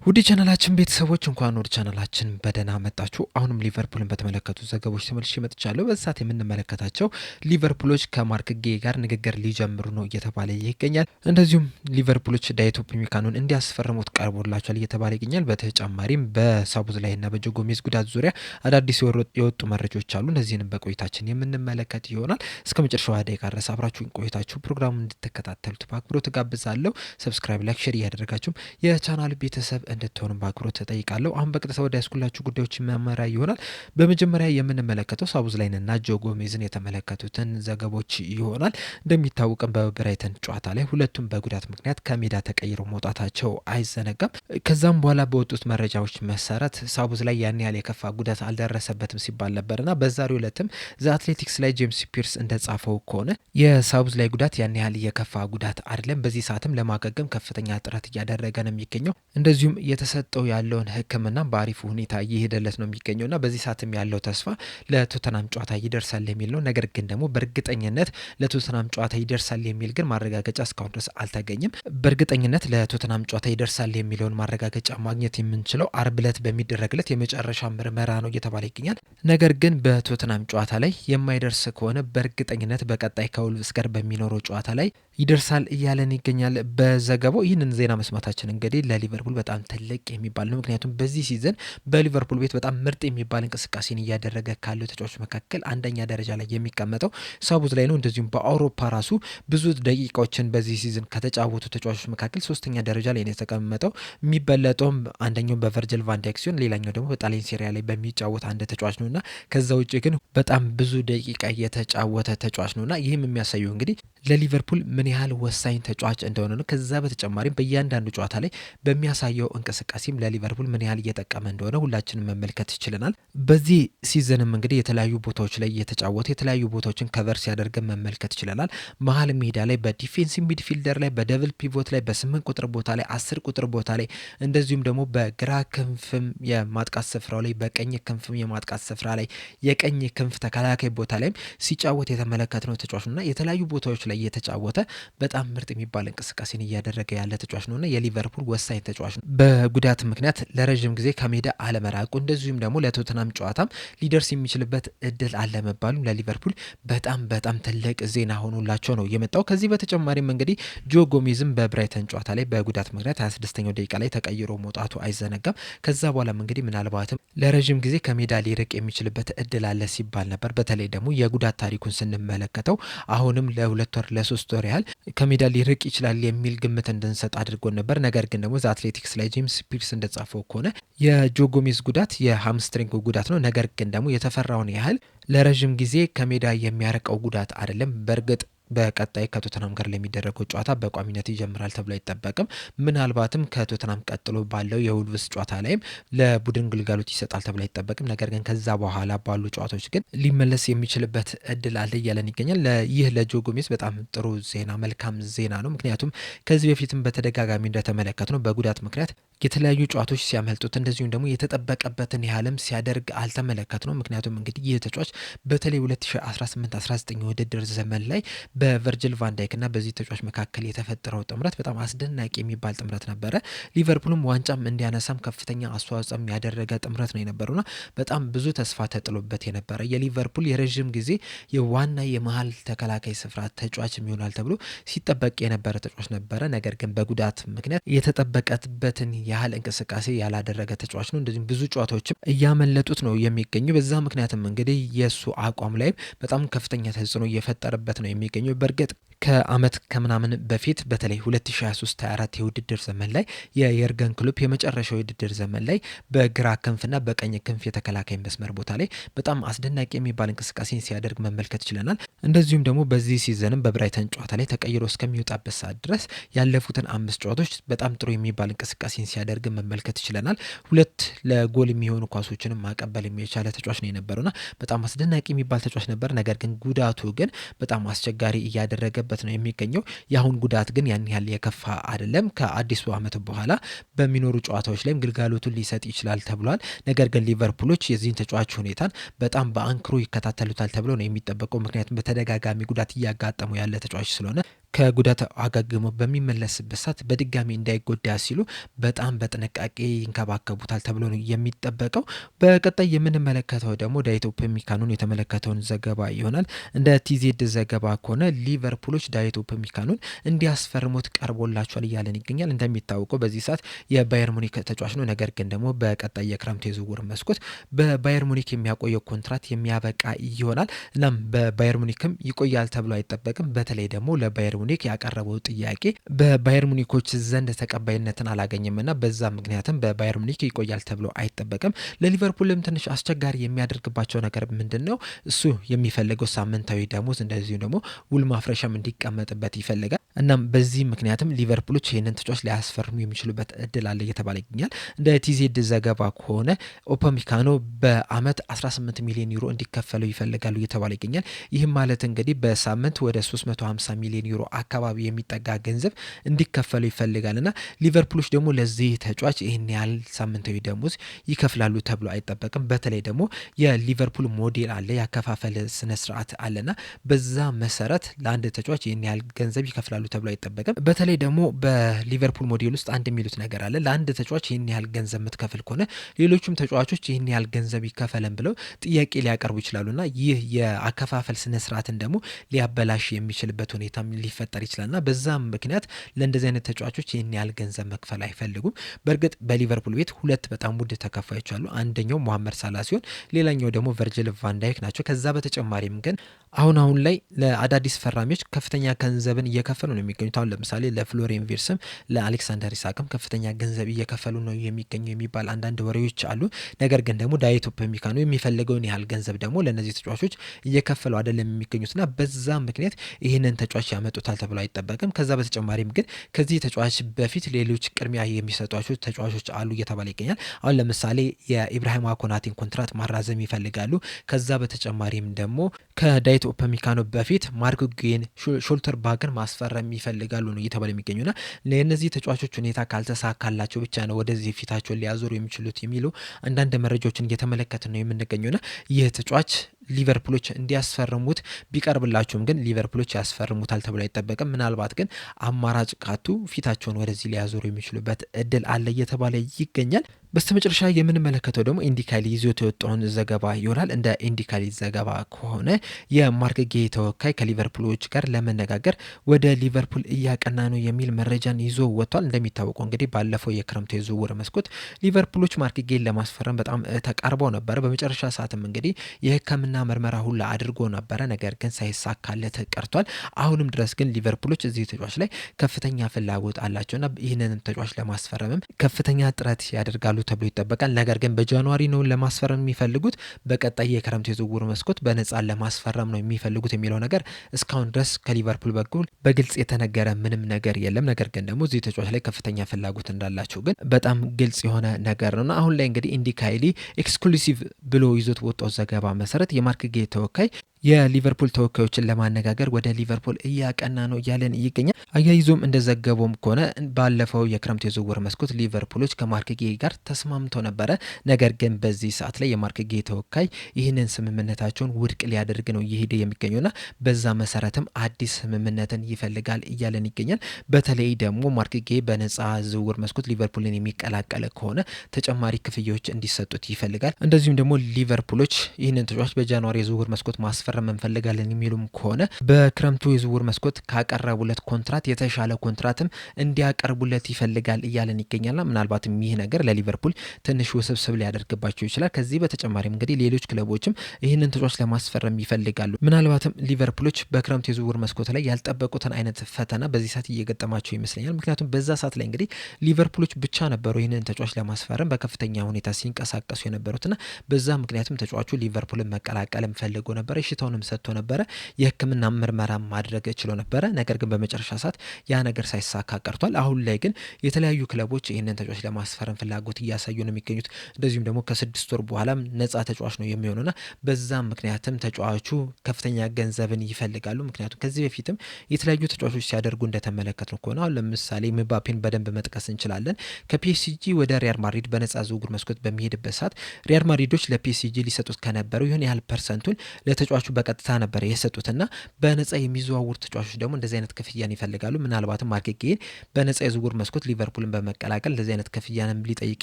ውድ ቻናላችን ቤተሰቦች እንኳን ወደ ቻናላችን በደህና መጣችሁ። አሁንም ሊቨርፑልን በተመለከቱ ዘገቦች ተመልሼ መጥቻለሁ። በዚህ ሰዓት የምንመለከታቸው ሊቨርፑሎች ከማርክ ጌ ጋር ንግግር ሊጀምሩ ነው እየተባለ ይገኛል። እንደዚሁም ሊቨርፑሎች ዳዊት ኡፓሜካኖን እንዲያስፈርሙት ቀርቦላቸዋል እየተባለ ይገኛል። በተጨማሪም በሳቦዝላይና በጆ ጎሜዝ ጉዳት ዙሪያ አዳዲስ የወጡ መረጃዎች አሉ። እነዚህንም በቆይታችን የምንመለከት ይሆናል። እስከ መጨረሻው ደቂቃ ድረስ አብራችሁን ቆይታችሁ ፕሮግራሙን እንድትከታተሉት በአክብሮት ጋብዛለሁ። ሰብስክራይብ፣ ላይክ፣ ሼር እያደረጋችሁም የቻናል ቤተሰብ እንድትሆኑ በአክብሮት ተጠይቃለሁ። አሁን በቀጥታ ወደ ያስኩላችሁ ጉዳዮች መመሪያ ይሆናል። በመጀመሪያ የምንመለከተው ሳቦዝላይንና ጆ ጎሜዝን የተመለከቱትን ዘገቦች ይሆናል። እንደሚታወቅም በብራይተን ጨዋታ ላይ ሁለቱም በጉዳት ምክንያት ከሜዳ ተቀይረው መውጣታቸው አይዘነጋም። ከዛም በኋላ በወጡት መረጃዎች መሰረት ሳቦዝላይ ያን ያህል የከፋ ጉዳት አልደረሰበትም ሲባል ነበርና በዛሬው ዕለትም ዘ አትሌቲክስ ላይ ጄምስ ፒርስ እንደጻፈው ከሆነ የሳቦዝላይ ጉዳት ያን ያህል የከፋ ጉዳት አይደለም። በዚህ ሰዓትም ለማገገም ከፍተኛ ጥረት እያደረገ ነው የሚገኘው። እንደዚሁም የተሰጠው ያለውን ሕክምና በአሪፉ ሁኔታ እየሄደለት ነው የሚገኘው እና በዚህ ሰዓትም ያለው ተስፋ ለቶተናም ጨዋታ ይደርሳል የሚል ነው። ነገር ግን ደግሞ በእርግጠኝነት ለቶተናም ጨዋታ ይደርሳል የሚል ግን ማረጋገጫ እስካሁን ድረስ አልተገኘም። በእርግጠኝነት ለቶተናም ጨዋታ ይደርሳል የሚለውን ማረጋገጫ ማግኘት የምንችለው አርብ ዕለት በሚደረግለት የመጨረሻ ምርመራ ነው እየተባለ ይገኛል። ነገር ግን በቶተናም ጨዋታ ላይ የማይደርስ ከሆነ በእርግጠኝነት በቀጣይ ከውልቭስ ጋር በሚኖረው ጨዋታ ላይ ይደርሳል እያለን ይገኛል በዘገባው። ይህንን ዜና መስማታችን እንግዲህ ለሊቨርፑል በጣም ትልቅ የሚባል ነው። ምክንያቱም በዚህ ሲዝን በሊቨርፑል ቤት በጣም ምርጥ የሚባል እንቅስቃሴን እያደረገ ካሉ ተጫዋቾች መካከል አንደኛ ደረጃ ላይ የሚቀመጠው ሳቦዝላይ ነው። እንደዚሁም በአውሮፓ ራሱ ብዙ ደቂቃዎችን በዚህ ሲዝን ከተጫወቱ ተጫዋቾች መካከል ሶስተኛ ደረጃ ላይ ነው የተቀመጠው። የሚበለጠውም አንደኛው በቨርጅል ቫንዳይክ ሲሆን ሌላኛው ደግሞ በጣሊያን ሴሪያ ላይ በሚጫወት አንድ ተጫዋች ነውና ከዛ ውጭ ግን በጣም ብዙ ደቂቃ የተጫወተ ተጫዋች ነውና ይህም የሚያሳየው እንግዲህ ለሊቨርፑል ምን ያህል ወሳኝ ተጫዋች እንደሆነ ነው። ከዛ በተጨማሪም በእያንዳንዱ ጨዋታ ላይ በሚያሳየው እንቅስቃሴም ለሊቨርፑል ምን ያህል እየጠቀመ እንደሆነ ሁላችንም መመልከት ይችለናል። በዚህ ሲዝንም እንግዲህ የተለያዩ ቦታዎች ላይ እየተጫወተ የተለያዩ ቦታዎችን ከቨር ሲያደርገን መመልከት ይችለናል። መሀል ሜዳ ላይ በዲፌንሲቭ ሚድፊልደር ላይ በደብል ፒቮት ላይ በ8 ቁጥር ቦታ ላይ 10 ቁጥር ቦታ ላይ እንደዚሁም ደግሞ በግራ ክንፍም የማጥቃት ስፍራው ላይ በቀኝ ክንፍም የማጥቃት ስፍራ ላይ የቀኝ ክንፍ ተከላካይ ቦታ ላይም ሲጫወት የተመለከትነው ተጫዋች ነውና የተለያዩ ቦታዎች ላይ እየተጫወተ በጣም ምርጥ የሚባል እንቅስቃሴን እያደረገ ያለ ተጫዋች ነውና የሊቨርፑል ወሳኝ ተጫዋች ነው። በጉዳት ምክንያት ለረዥም ጊዜ ከሜዳ አለመራቁ እንደዚሁም ደግሞ ለቶተናም ጨዋታም ሊደርስ የሚችልበት እድል አለመባሉ ለሊቨርፑል በጣም ትልቅ ዜና ሆኖላቸው ነው የመጣው። ከዚህ በተጨማሪም እንግዲህ ጆ ጎሜዝም በብራይተን ጨዋታ ላይ በጉዳት ምክንያት 26ኛው ደቂቃ ላይ ተቀይሮ መውጣቱ አይዘነጋም። ከዛ በኋላም እንግዲህ ምናልባትም ለረዥም ጊዜ ከሜዳ ሊርቅ የሚችልበት እድል አለ ሲባል ነበር። በተለይ ደግሞ የጉዳት ታሪኩን ስንመለከተው አሁንም ለ2 ወር ለ3 ወር ያህል ከሜዳ ሊርቅ ይችላል የሚል ግምት እንድንሰጥ አድርጎን ነበር። ነገር ግን ደግሞ አትሌቲክስ ላይ ጄምስ ፒርስ እንደጻፈው ከሆነ የጆ ጎሜዝ ጉዳት የሃምስትሪንግ ጉዳት ነው። ነገር ግን ደግሞ የተፈራውን ያህል ለረዥም ጊዜ ከሜዳ የሚያርቀው ጉዳት አይደለም። በእርግጥ በቀጣይ ከቶተናም ጋር ለሚደረገው ጨዋታ በቋሚነት ይጀምራል ተብሎ አይጠበቅም። ምናልባትም ከቶተናም ቀጥሎ ባለው የውልቭስ ጨዋታ ላይም ለቡድን ግልጋሎት ይሰጣል ተብሎ አይጠበቅም። ነገር ግን ከዛ በኋላ ባሉ ጨዋታዎች ግን ሊመለስ የሚችልበት እድል አለ እያለን ይገኛል። ይህ ለጆ ጎሜዝ በጣም ጥሩ ዜና፣ መልካም ዜና ነው። ምክንያቱም ከዚህ በፊትም በተደጋጋሚ እንደተመለከት ነው በጉዳት ምክንያት የተለያዩ ጨዋታዎች ሲያመልጡት እንደዚሁም ደግሞ የተጠበቀበትን ያህልም ሲያደርግ አልተመለከት ነው። ምክንያቱም እንግዲህ ይህ ተጫዋች በተለይ 2018-19 ውድድር ዘመን ላይ በቨርጅል ቫንዳይክ እና በዚህ ተጫዋች መካከል የተፈጠረው ጥምረት በጣም አስደናቂ የሚባል ጥምረት ነበረ። ሊቨርፑልም ዋንጫም እንዲያነሳም ከፍተኛ አስተዋጽኦም ያደረገ ጥምረት ነው የነበረውና በጣም ብዙ ተስፋ ተጥሎበት የነበረ የሊቨርፑል የረዥም ጊዜ የዋና የመሀል ተከላካይ ስፍራ ተጫዋች ይሆናል ተብሎ ሲጠበቅ የነበረ ተጫዋች ነበረ። ነገር ግን በጉዳት ምክንያት የተጠበቀበትን ያህል እንቅስቃሴ ያላደረገ ተጫዋች ነው። እንደዚሁም ብዙ ጨዋታዎችም እያመለጡት ነው የሚገኙ። በዛ ምክንያትም እንግዲህ የእሱ አቋም ላይ በጣም ከፍተኛ ተጽዕኖ እየፈጠረበት ነው የሚገኘው። በእርግጥ ከአመት ከምናምን በፊት በተለይ 2023-24 የውድድር ዘመን ላይ የየርገን ክሎፕ የመጨረሻው የውድድር ዘመን ላይ በግራ ክንፍና በቀኝ ክንፍ የተከላካይ መስመር ቦታ ላይ በጣም አስደናቂ የሚባል እንቅስቃሴን ሲያደርግ መመልከት ችለናል። እንደዚሁም ደግሞ በዚህ ሲዘንም በብራይተን ጨዋታ ላይ ተቀይሮ እስከሚወጣበት ሰዓት ድረስ ያለፉትን 5 ጨዋታዎች በጣም ጥሩ የሚባል እንቅስቃሴን ሲያደርግ መመልከት ችለናል። 2 ለጎል የሚሆኑ ኳሶችንም ማቀበል የሚቻለ ተጫዋች ነው የነበረውና በጣም አስደናቂ የሚባል ተጫዋች ነበር። ነገር ግን ጉዳቱ ግን በጣም አስቸጋሪ እያደረገበት ነው የሚገኘው። የአሁን ጉዳት ግን ያን ያህል የከፋ አይደለም። ከአዲሱ ዓመት በኋላ በሚኖሩ ጨዋታዎች ላይም ግልጋሎቱን ሊሰጥ ይችላል ተብሏል። ነገር ግን ሊቨርፑሎች የዚህን ተጫዋች ሁኔታን በጣም በአንክሮ ይከታተሉታል ተብሎ ነው የሚጠበቀው። ምክንያቱም በተደጋጋሚ ጉዳት እያጋጠሙ ያለ ተጫዋች ስለሆነ ከጉዳት አገግሞ በሚመለስበት ሰዓት በድጋሚ እንዳይጎዳ ሲሉ በጣም በጥንቃቄ ይንከባከቡታል ተብሎ ነው የሚጠበቀው። በቀጣይ የምንመለከተው ደግሞ ዳዊት ኡፓሜካኖን የተመለከተውን ዘገባ ይሆናል። እንደ ቲዜድ ዘገባ ከሆነ ሊቨርፑሎች ዳዊት ኡፓሜካኖን እንዲያስፈርሙት ቀርቦላቸዋል እያለን ይገኛል። እንደሚታወቀው በዚህ ሰዓት የባየር ሙኒክ ተጫዋች ነው። ነገር ግን ደግሞ በቀጣይ የክረምት የዝውውር መስኮት በባየር ሙኒክ የሚያቆየው ኮንትራት የሚያበቃ ይሆናል። እናም በባየር ሙኒክም ይቆያል ተብሎ አይጠበቅም። በተለይ ደግሞ ለባየር ሙኒክ ያቀረበው ጥያቄ በባየር ሙኒኮች ዘንድ ተቀባይነትን አላገኘምና በዛ ምክንያትም በባየር ሙኒክ ይቆያል ተብሎ አይጠበቅም። ለሊቨርፑልም ትንሽ አስቸጋሪ የሚያደርግባቸው ነገር ምንድነው? እሱ የሚፈልገው ሳምንታዊ ደሞዝ እንደዚሁ ደግሞ ውል ማፍረሻም እንዲቀመጥበት ይፈልጋል። እናም በዚህ ምክንያትም ሊቨርፑሎች ይህንን ተጫዋች ሊያስፈርሙ የሚችሉበት እድል አለ እየተባለ ይገኛል። እንደ ቲዜድ ዘገባ ከሆነ ኡፓሜካኖ በአመት 18 ሚሊዮን ዩሮ እንዲከፈለው ይፈልጋሉ እየተባለ ይገኛል። ይህም ማለት እንግዲህ በሳምንት ወደ 350 ሚሊዮን ዩሮ አካባቢ የሚጠጋ ገንዘብ እንዲከፈለው ይፈልጋልና ሊቨርፑሎች ደግሞ ለዚህ ተጫዋች ይህን ያህል ሳምንታዊ ደሞዝ ይከፍላሉ ተብሎ አይጠበቅም። በተለይ ደግሞ የሊቨርፑል ሞዴል አለ፣ ያከፋፈል ስነ ስርዓት አለና በዛ መሰረት ለአንድ ተጫዋች ይህን ያህል ገንዘብ ይከፍላሉ ተብሎ አይጠበቅም። በተለይ ደግሞ በሊቨርፑል ሞዴል ውስጥ አንድ የሚሉት ነገር አለ። ለአንድ ተጫዋች ይህን ያህል ገንዘብ የምትከፍል ከሆነ ሌሎቹም ተጫዋቾች ይህን ያህል ገንዘብ ይከፈለን ብለው ጥያቄ ሊያቀርቡ ይችላሉና ይህ የአከፋፈል ስነ ስርዓትን ደግሞ ሊያበላሽ የሚችልበት ሁኔታ ሊፈጠር ይችላልና በዛም ምክንያት ለእንደዚህ አይነት ተጫዋቾች ይህን ያህል ገንዘብ መክፈል አይፈልጉም። በእርግጥ በሊቨርፑል ቤት ሁለት በጣም ውድ ተከፋዮች አሉ። አንደኛው ሞሐመድ ሳላ ሲሆን ሌላኛው ደግሞ ቨርጅል ቫንዳይክ ናቸው። ከዛ በተጨማሪም ግን አሁን ላይ ለአዳዲስ ፈራሚዎች ከፍተኛ ገንዘብን እየከፈሉ ነው የሚገኙት። አሁን ለምሳሌ ለፍሎሪያን ቪርትስም ለአሌክሳንደር ኢሳክም ከፍተኛ ገንዘብ እየከፈሉ ነው የሚገኙ የሚባል አንዳንድ ወሬዎች አሉ። ነገር ግን ደግሞ ዳዊት ኡፓሜካኖ የሚፈልገውን ያህል ገንዘብ ደግሞ ለእነዚህ ተጫዋቾች እየከፈሉ አይደለም የሚገኙትና በዛ ምክንያት ይህንን ተጫዋች ያመጡታል ተብሎ አይጠበቅም። ከዛ በተጨማሪም ግን ከዚህ ተጫዋች በፊት ሌሎች ቅድሚያ የሚሰጧቸው ተጫዋቾች አሉ እየተባለ ይገኛል። አሁን ለምሳሌ የኢብራሂማ ኮናቴን ኮንትራት ማራዘም ይፈልጋሉ። ከዛ በተጨማሪም ደግሞ ከዳዊት ኡፓሜካኖ በፊት ማርክ ጉዬን ሾልተር ባግን ማስፈረም ይፈልጋሉ ነው እየተባለ የሚገኙና ለእነዚህ ተጫዋቾች ሁኔታ ካልተሳካላቸው ብቻ ነው ወደዚህ ፊታቸውን ሊያዞሩ የሚችሉት የሚሉ አንዳንድ መረጃዎችን እየተመለከትን ነው የምንገኘውና ይህ ተጫዋች ሊቨርፑሎች እንዲያስፈርሙት ቢቀርብላቸውም ግን ሊቨርፑሎች ያስፈርሙታል ተብሎ አይጠበቅም። ምናልባት ግን አማራጭ ካቱ ፊታቸውን ወደዚህ ሊያዞሩ የሚችሉበት እድል አለ እየተባለ ይገኛል። በስተመጨረሻ የምንመለከተው ደግሞ ኢንዲካሊ ይዞት የወጣውን ዘገባ ይሆናል። እንደ ኢንዲካሊ ዘገባ ከሆነ የማርክ ጌይ ተወካይ ከሊቨርፑሎች ጋር ለመነጋገር ወደ ሊቨርፑል እያቀና ነው የሚል መረጃን ይዞ ወጥቷል። እንደሚታወቀው እንግዲህ ባለፈው የክረምቱ የዝውውር መስኮት ሊቨርፑሎች ማርክ ጌይን ለማስፈረም በጣም ተቃርበው ነበረ። በመጨረሻ ሰዓትም እንግዲህ የሕክምና ምርመራ ሁላ አድርጎ ነበረ። ነገር ግን ሳይሳካለት ቀርቷል። አሁንም ድረስ ግን ሊቨርፑሎች እዚህ ተጫዋች ላይ ከፍተኛ ፍላጎት አላቸውና ይህንን ተጫዋች ለማስፈረምም ከፍተኛ ጥረት ያደርጋሉ ተብሎ ይጠበቃል። ነገር ግን በጃንዋሪ ነው ለማስፈረም የሚፈልጉት፣ በቀጣይ የክረምት የዝውውር መስኮት በነፃ ለማስፈረም ነው የሚፈልጉት የሚለው ነገር እስካሁን ድረስ ከሊቨርፑል በኩል በግልጽ የተነገረ ምንም ነገር የለም። ነገር ግን ደግሞ እዚህ ተጫዋች ላይ ከፍተኛ ፍላጎት እንዳላቸው ግን በጣም ግልጽ የሆነ ነገር ነውና አሁን ላይ እንግዲህ ኢንዲካይሊ ኤክስክሉሲቭ ብሎ ይዞት ወጣው ዘገባ መሰረት የማርክ ጌይ ተወካይ የሊቨርፑል ተወካዮችን ለማነጋገር ወደ ሊቨርፑል እያቀና ነው እያለን ይገኛል። አያይዞም እንደዘገበውም ከሆነ ባለፈው የክረምት የዝውውር መስኮት ሊቨርፑሎች ከማርክ ጌይ ጋር ተስማምተው ነበረ። ነገር ግን በዚህ ሰዓት ላይ የማርክ ጌይ ተወካይ ይህንን ስምምነታቸውን ውድቅ ሊያደርግ ነው እየሄደ የሚገኘውና በዛ መሰረትም አዲስ ስምምነትን ይፈልጋል እያለን ይገኛል። በተለይ ደግሞ ማርክ ጌይ በነፃ ዝውውር መስኮት ሊቨርፑልን የሚቀላቀለ ከሆነ ተጨማሪ ክፍያዎች እንዲሰጡት ይፈልጋል። እንደዚሁም ደግሞ ሊቨርፑሎች ይህንን ተጫዋች በጃንዋሪ የዝውውር መስኮት ማስፈረም እንፈልጋለን የሚሉም ከሆነ በክረምቱ የዝውውር መስኮት ካቀረቡለት ኮንትራት የተሻለ ኮንትራትም እንዲያቀርቡለት ይፈልጋል እያለን ይገኛልና ምናልባትም ይህ ነገር ለሊቨርፑል ትንሽ ውስብስብ ሊያደርግባቸው ይችላል። ከዚህ በተጨማሪም እንግዲህ ሌሎች ክለቦችም ይህንን ተጫዋች ለማስፈረም ይፈልጋሉ። ምናልባትም ሊቨርፑሎች በክረምቱ የዝውውር መስኮት ላይ ያልጠበቁትን አይነት ፈተና በዚህ ሰዓት እየገጠማቸው ይመስለኛል። ምክንያቱም በዛ ሰዓት ላይ እንግዲህ ሊቨርፑሎች ብቻ ነበሩ ይህንን ተጫዋች ለማስፈረም በከፍተኛ ሁኔታ ሲንቀሳቀሱ የነበሩትና በዛ ምክንያቱም ተጫዋቹ ሊቨርፑልን መቀላቀልም ፈልጎ ነበር። ሽታውንም ሰጥቶ ነበረ። የሕክምና ምርመራ ማድረግ ችሎ ነበረ። ነገር ግን በመጨረሻ ሰዓት ያ ነገር ሳይሳካ ቀርቷል። አሁን ላይ ግን የተለያዩ ክለቦች ይህንን ተጫዋች ለማስፈረም ፍላጎት እያሳዩ ነው የሚገኙት። እንደዚሁም ደግሞ ከ6 ወር በኋላም ነፃ ተጫዋች ነው የሚሆነውና በዛም ምክንያትም ተጫዋቹ ከፍተኛ ገንዘብን ይፈልጋሉ። ምክንያቱም ከዚህ በፊትም የተለያዩ ተጫዋቾች ሲያደርጉ እንደተመለከትነው ከሆነ አሁን ለምሳሌ ምባፔን በደንብ መጥቀስ እንችላለን። ከፒኤስጂ ወደ ሪያል ማድሪድ በነፃ ዝውውር መስኮት በሚሄድበት ሰዓት ሪያል ማድሪዶች ለፒኤስጂ ሊሰጡት ከነበረው ይሁን ያህል ፐርሰንቱን ለተጫዋቹ በቀጥታ ነበር የሰጡትና በነፃ የሚዘዋውሩ ተጫዋቾች ደግሞ እንደዚህ አይነት ክፍያን ይፈልጋሉ። ምናልባትም ማርክ ጌይ በነፃ የዝውውር መስኮት ሊቨርፑልን በመቀላቀል እንደዚህ አይነት ክፍያንም ሊጠይቅ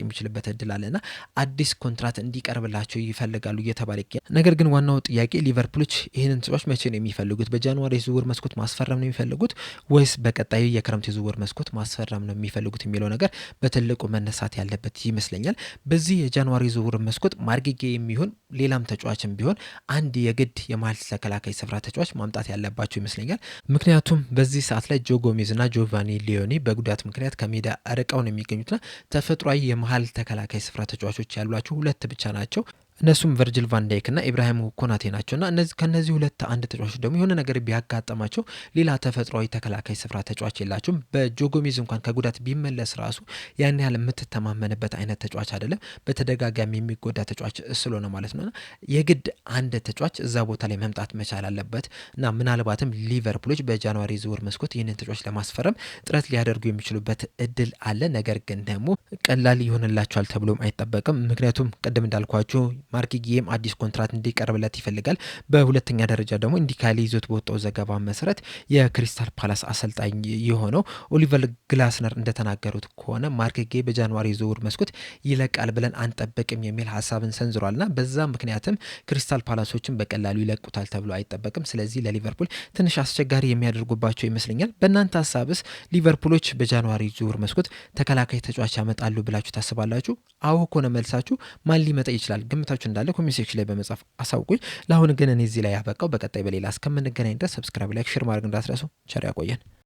የሚችልበት እድል አለና አዲስ ኮንትራት እንዲቀርብላቸው ይፈልጋሉ እየተባለ ይገኛል። ነገር ግን ዋናው ጥያቄ ሊቨርፑሎች ይህንን ተጫዋች መቼ ነው የሚፈልጉት? በጃንዋሪ የዝውውር መስኮት ማስፈረም ነው የሚፈልጉት ወይስ በቀጣዩ የክረምት የዝውውር መስኮት ማስፈረም ነው የሚፈልጉት የሚለው ነገር በትልቁ መነሳት ያለበት ይመስለኛል። በዚህ የጃንዋሪ ዝውውር መስኮት ማርክ ጌይ የሚሆን ሌላም ተጫዋችም ቢሆን አንድ የግድ የመሀል ተከላካይ ስፍራ ተጫዋች ማምጣት ያለባቸው ይመስለኛል። ምክንያቱም በዚህ ሰዓት ላይ ጆ ጎሜዝ እና ጆቫኒ ሊዮኒ በጉዳት ምክንያት ከሜዳ ርቀው ነው የሚገኙትና ተፈጥሯዊ የመሀል ተከላካይ ስፍራ ተጫዋቾች ያሏቸው ሁለት ብቻ ናቸው። እነሱም ቨርጅል ቫንዳይክ እና ኢብራሂም ኮናቴ ናቸውና ከነዚህ ሁለት አንድ ተጫዋቾች ደግሞ የሆነ ነገር ቢያጋጠማቸው ሌላ ተፈጥሯዊ ተከላካይ ስፍራ ተጫዋች የላቸውም። በጆ ጎሜዝ እንኳን ከጉዳት ቢመለስ ራሱ ያን ያህል የምትተማመንበት አይነት ተጫዋች አይደለም። በተደጋጋሚ የሚጎዳ ተጫዋች ስለሆነ ማለት ነውና የግድ አንድ ተጫዋች እዛ ቦታ ላይ መምጣት መቻል አለበት እና ምናልባትም ሊቨርፑሎች በጃንዋሪ ዝውውር መስኮት ይህንን ተጫዋች ለማስፈረም ጥረት ሊያደርጉ የሚችሉበት እድል አለ። ነገር ግን ደግሞ ቀላል ይሆንላቸዋል ተብሎም አይጠበቅም። ምክንያቱም ቅድም እንዳልኳቸው ማርክ ጌይም አዲስ ኮንትራት እንዲቀርብለት ይፈልጋል። በሁለተኛ ደረጃ ደግሞ ኢንዲካሊ ይዞት በወጣው ዘገባ መሰረት የክሪስታል ፓላስ አሰልጣኝ የሆነው ኦሊቨር ግላስነር እንደተናገሩት ከሆነ ማርክ ጌይ በጃንዋሪ ዝውውር መስኮት ይለቃል ብለን አንጠብቅም የሚል ሀሳብን ሰንዝሯልና በዛ ምክንያትም ክሪስታል ፓላሶችን በቀላሉ ይለቁታል ተብሎ አይጠበቅም። ስለዚህ ለሊቨርፑል ትንሽ አስቸጋሪ የሚያደርጉባቸው ይመስለኛል። በእናንተ ሀሳብስ ሊቨርፑሎች በጃንዋሪ ዝውውር መስኮት ተከላካይ ተጫዋች ያመጣሉ ብላችሁ ታስባላችሁ? አዎ ከሆነ መልሳችሁ ማን ሊመጣ ይችላል ግምታችሁ እንዳለ ኮሜንት ሴክሽን ላይ በመጻፍ አሳውቁኝ። ለአሁን ግን እኔ እዚህ ላይ ያበቃው። በቀጣይ በሌላ እስከምንገናኝ ድረስ ሰብስክራይብ፣ ላይክ፣ ሼር ማድረግ እንዳትረሱ። ቸር ያቆየን።